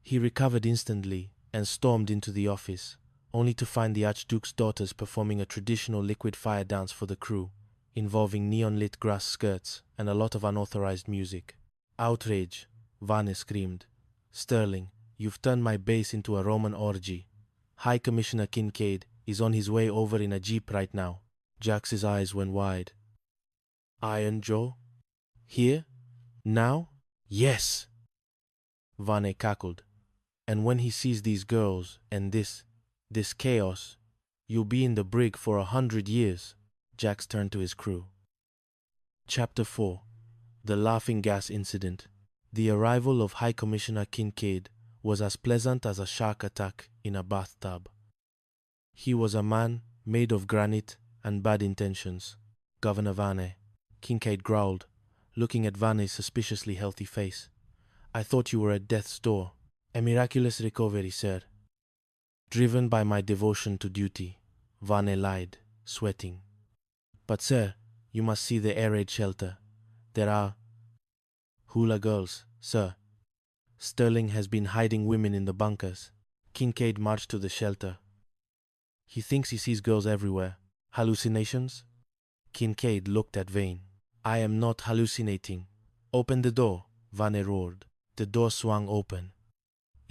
He recovered instantly and stormed into the office, only to find the Archduke's daughters performing a traditional liquid fire dance for the crew, involving neon-lit grass skirts and a lot of unauthorized music. "Outrage," Vane screamed. "Sterling, you've turned my base into a Roman orgy. High Commissioner Kincaid is on his way over in a jeep right now." Jax's eyes went wide. "Iron Joe? Here? Now?" "Yes," Vane cackled. "And when he sees these girls and this chaos, you'll be in the brig for 100 years. Jax turned to his crew. Chapter 4. The Laughing Gas Incident. The arrival of High Commissioner Kincaid was as pleasant as a shark attack in a bathtub. He was a man made of granite and bad intentions. "Governor Vane," Kincaid growled, looking at Vane's suspiciously healthy face. "I thought you were at death's door." "A miraculous recovery, sir." "Driven by my devotion to duty," Vane lied, sweating. "But sir, you must see the air raid shelter. There are hula girls, sir. Sterling has been hiding women in the bunkers." Kincaid marched to the shelter. "He thinks he sees girls everywhere. Hallucinations?" Kincaid looked at Vane. "I am not hallucinating. Open the door," Vane roared. The door swung open.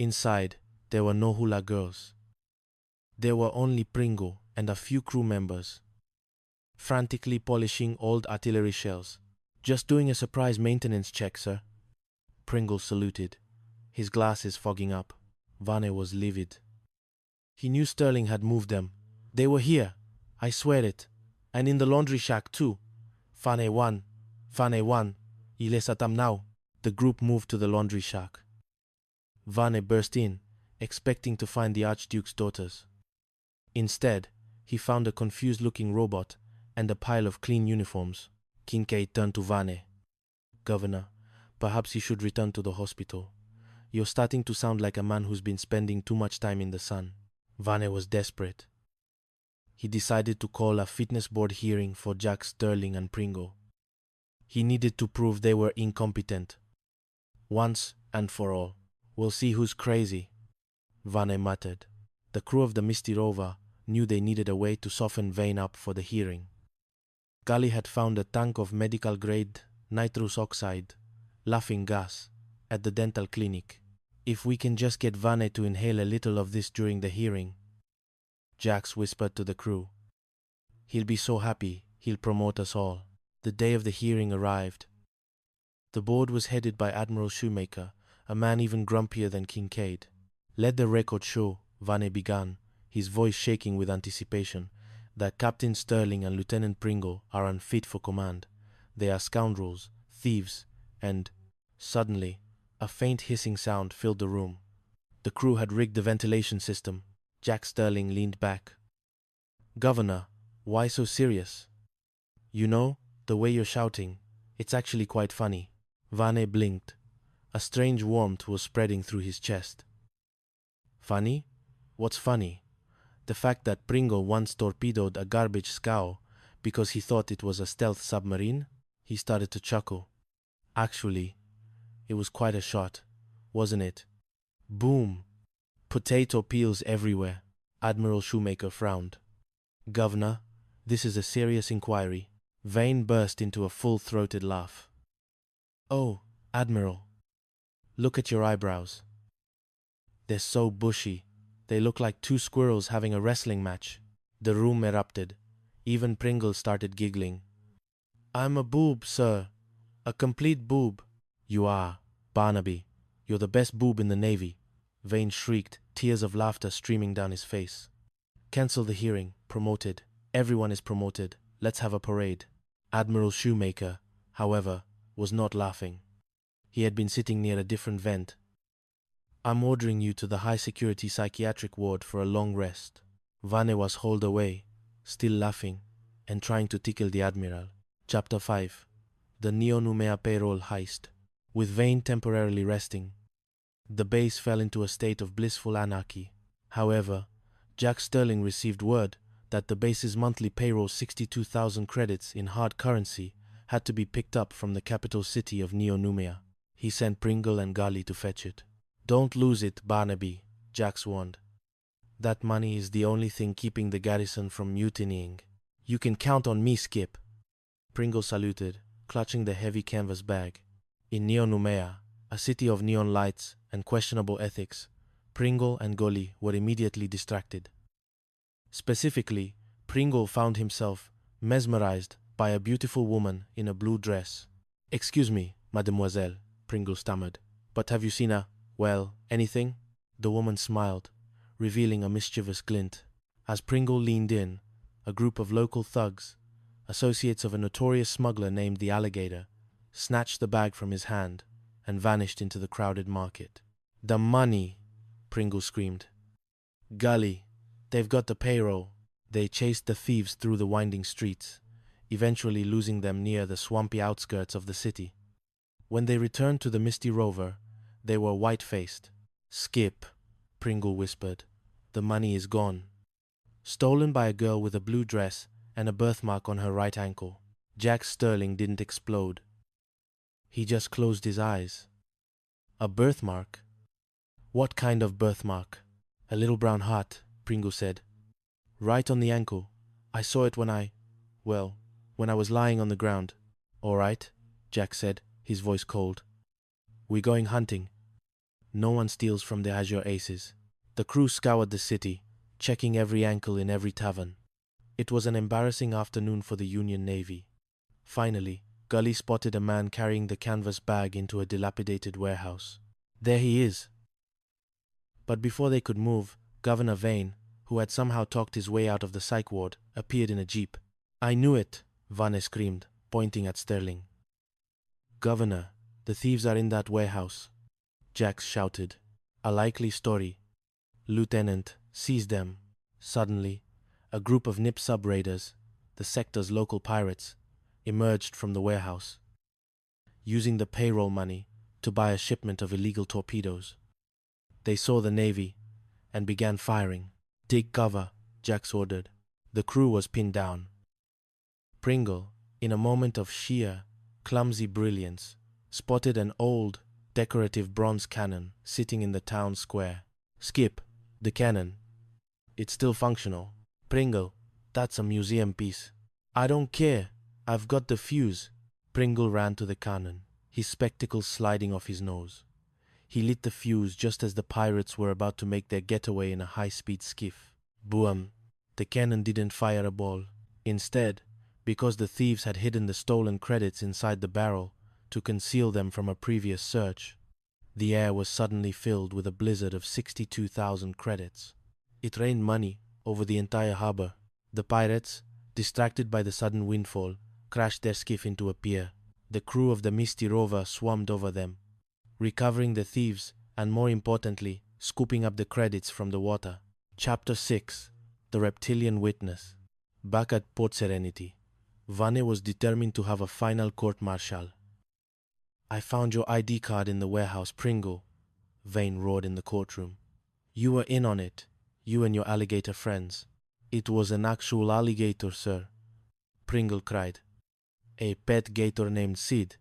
Inside, there were no hula girls. There were only Pringle and a few crew members, frantically polishing old artillery shells. "Just doing a surprise maintenance check, sir." Pringle saluted, his glasses fogging up. Vane was livid. He knew Sterling had moved them. "They were here, I swear it. And in the laundry shack, too. Fane one, il est satam now." The group moved to the laundry shack. Vane burst in, expecting to find the Archduke's daughters. Instead, he found a confused-looking robot and a pile of clean uniforms. Kincaid turned to Vane. "Governor, perhaps you should return to the hospital. You're starting to sound like a man who's been spending too much time in the sun." Vane was desperate. He decided to call a fitness board hearing for Jax, Sterling, and Pringle. He needed to prove they were incompetent. "Once and for all. We'll see who's crazy," Vane muttered. The crew of the Misty Rover knew they needed a way to soften Vane up for the hearing. Gully had found a tank of medical-grade nitrous oxide, laughing gas, at the dental clinic. "If we can just get Vane to inhale a little of this during the hearing," Jax whispered to the crew, "he'll be so happy he'll promote us all." The day of the hearing arrived. The board was headed by Admiral Shoemaker, a man even grumpier than Kincaid. "Let the record show," Vane began, his voice shaking with anticipation, "that Captain Sterling and Lieutenant Pringle are unfit for command. They are scoundrels, thieves, and..." Suddenly, a faint hissing sound filled the room. The crew had rigged the ventilation system. Jack Sterling leaned back. "Governor, why so serious? You know, the way you're shouting, it's actually quite funny." Vane blinked. A strange warmth was spreading through his chest. "Funny? What's funny? The fact that Pringle once torpedoed a garbage scow because he thought it was a stealth submarine?" He started to chuckle. "Actually, it was quite a shot, wasn't it? Boom! Potato peels everywhere." Admiral Shoemaker frowned. "Governor, this is a serious inquiry." Vane burst into a full-throated laugh. "Oh, Admiral, look at your eyebrows. They're so bushy. They look like two squirrels having a wrestling match." The room erupted. Even Pringle started giggling. "I'm a boob, sir. A complete boob." "You are, Barnaby. You're the best boob in the Navy," Vane shrieked, tears of laughter streaming down his face. "Cancel the hearing. Promoted. Everyone is promoted. Let's have a parade." Admiral Shoemaker, however, was not laughing. He had been sitting near a different vent. "I'm ordering you to the high-security psychiatric ward for a long rest." Vane was hauled away, still laughing, and trying to tickle the Admiral. Chapter 5. The Neo-Numea Payroll Heist. With Vane temporarily resting, the base fell into a state of blissful anarchy. However, Jack Sterling received word that the base's monthly payroll 62,000 credits in hard currency had to be picked up from the capital city of Neo-Numea. He sent Pringle and Gully to fetch it. Don't lose it, Barnaby, Jack warned. That money is the only thing keeping the garrison from mutinying. You can count on me, Skip. Pringle saluted, clutching the heavy canvas bag. In Neo-Noumea, a city of neon lights and questionable ethics, Pringle and Golly were immediately distracted. Specifically, Pringle found himself mesmerized by a beautiful woman in a blue dress. "Excuse me, mademoiselle," Pringle stammered, "but have you seen anything?" The woman smiled, revealing a mischievous glint. As Pringle leaned in, a group of local thugs, associates of a notorious smuggler named the Alligator, snatched the bag from his hand and vanished into the crowded market. "The money!" Pringle screamed. "Gully, they've got the payroll." They chased the thieves through the winding streets, eventually losing them near the swampy outskirts of the city. When they returned to the Misty Rover, they were white-faced. "Skip," Pringle whispered, "the money is gone. Stolen by a girl with a blue dress and a birthmark on her right ankle." Jack Sterling didn't explode. He just closed his eyes. "A birthmark? What kind of birthmark?" "A little brown heart," Pringle said. "Right on the ankle. I saw it when I was lying on the ground." "All right," Jack said, his voice cold. "We're going hunting. No one steals from the Azure Aces." The crew scoured the city, checking every ankle in every tavern. It was an embarrassing afternoon for the Union Navy. Finally, Gully spotted a man carrying the canvas bag into a dilapidated warehouse. "There he is." But before they could move, Governor Vane, who had somehow talked his way out of the psych ward, appeared in a jeep. "I knew it," Vane screamed, pointing at Sterling. "Governor, the thieves are in that warehouse," Jax shouted. "A likely story. Lieutenant, seize them." Suddenly, a group of Nip sub-raiders, the sector's local pirates, emerged from the warehouse, using the payroll money to buy a shipment of illegal torpedoes. They saw the Navy and began firing. "Take cover," Jax ordered. The crew was pinned down. Pringle, in a moment of sheer, clumsy brilliance, spotted an old, decorative bronze cannon sitting in the town square. "Skip, the cannon. It's still functional." "Pringle, that's a museum piece." "I don't care. I've got the fuse." Pringle ran to the cannon, his spectacles sliding off his nose. He lit the fuse just as the pirates were about to make their getaway in a high-speed skiff. Boom! The cannon didn't fire a ball. Instead, because the thieves had hidden the stolen credits inside the barrel to conceal them from a previous search, the air was suddenly filled with a blizzard of 62,000 credits. It rained money over the entire harbor. The pirates, distracted by the sudden windfall, crashed their skiff into a pier. The crew of the Misty Rover swarmed over them, recovering the thieves and, more importantly, scooping up the credits from the water. Chapter 6: The Reptilian Witness. Back at Port Serenity, Vane was determined to have a final court-martial. "I found your ID card in the warehouse, Pringle," Vane roared in the courtroom. "You were in on it, you and your alligator friends." "It was an actual alligator, sir," Pringle cried. "A pet gator named Sid.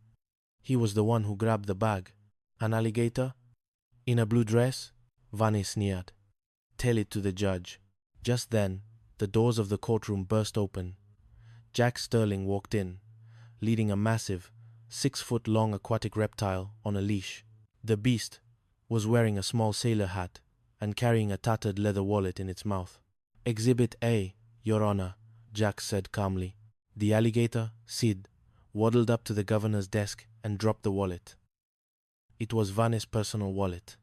He was the one who grabbed the bag." "An alligator? In a blue dress?" Vane sneered. "Tell it to the judge." Just then, the doors of the courtroom burst open. Jack Sterling walked in, leading a massive, 6-foot-long aquatic reptile on a leash. The beast was wearing a small sailor hat and carrying a tattered leather wallet in its mouth. "Exhibit A, Your Honor," Jack said calmly. The alligator, Sid, waddled up to the governor's desk and dropped the wallet. It was Vane's personal wallet,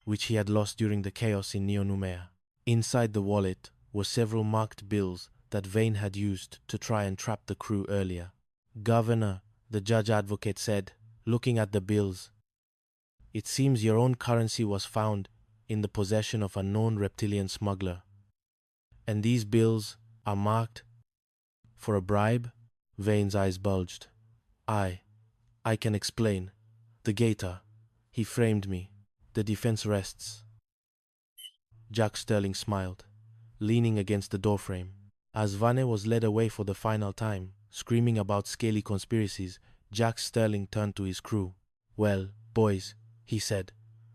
which he had lost during the chaos in Neo-Noumea. Inside the wallet were several marked bills that Vane had used to try and trap the crew earlier. "Governor," the judge advocate said, looking at the bills, "it seems your own currency was found in the possession of a known reptilian smuggler. And these bills are marked for a bribe?" Vane's eyes bulged. I can explain. The gator, he framed me. The defense rests." Jack Sterling smiled, leaning against the doorframe. As Vane was led away for the final time, screaming about scaly conspiracies, Jack Sterling turned to his crew. "Well, boys," he said,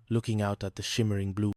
looking out at the shimmering blue.